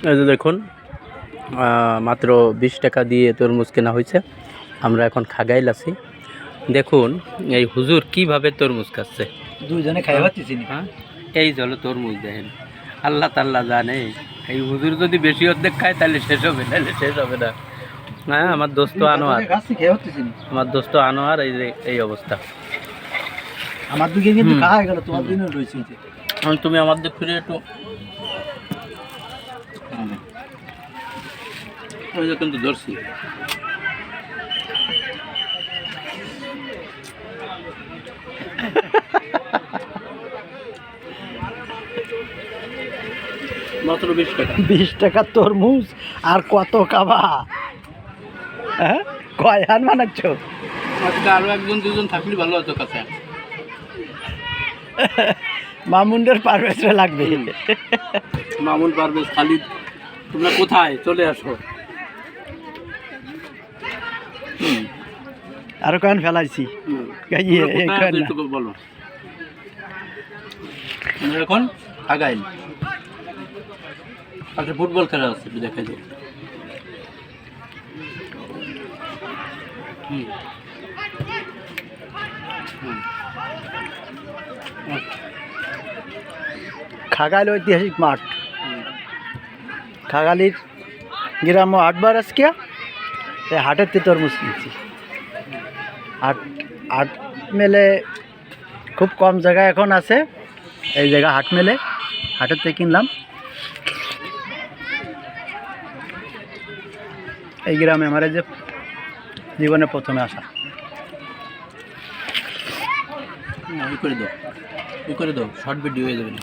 এই যে দেখুন মাত্র 20 টাকা দিয়ে তরমুজ কেনা হয়েছে। আমরা এখন খাগাইল আছি। দেখুন এই হুজুর কিভাবে তরমুজ খাচ্ছে, দুইজনে খাই পাচ্ছি না। হ্যাঁ, এই হলো তরমুজ। দেখেন আল্লাহ তাল্লাহ জানে, এই হুজুর যদি বেশি অর্ধেক খায় তাহলে শেষ হবে, নাহলে শেষ হবে না। হ্যাঁ, আমার দোস্ত আনোয়ার, আমার দোস্ত আনোয়ার, এই যে এই অবস্থা। আমার দিকে কিন্তু খাওয়া হয়ে গেল, তোমার দিনও রয়েছে। তুমি আমার দিক ফিরে একটু, ওই যে কিন্তু ধরছি। মাত্র 20 টাকা। 20 টাকা তরমুজ আর কত খাবা? হ্যাঁ, কয় হান বানাচ্ছ? আজকে আরো একজন দুজন থাকলে ভালো হতো কাছে। মামুন্ডের পারভেজরে লাগবে। মামুন, পারভেজ, খালিদ, তোমরা কোথায়? চলে আসো। আরো কয়েন ফেলাইছি। বলো। আমরা এখন আগাইল, আচ্ছা ফুটবল খেলা আছে, দেখা যায়। খাগাইল ঐতিহাসিক মাঠ। খাগালির গ্রাম আটবার আজকে এই হাটের তে তরমুজ কিনছি। হাট মেলে খুব কম জায়গায় এখন আছে, এই জায়গা হাট মেলে, হাটের থেকে কিনলাম। এই গ্রামে আমার যে জীবনে প্রথমে আসা। করে দাও, শর্ট ভিডিও হয়ে যাবে না।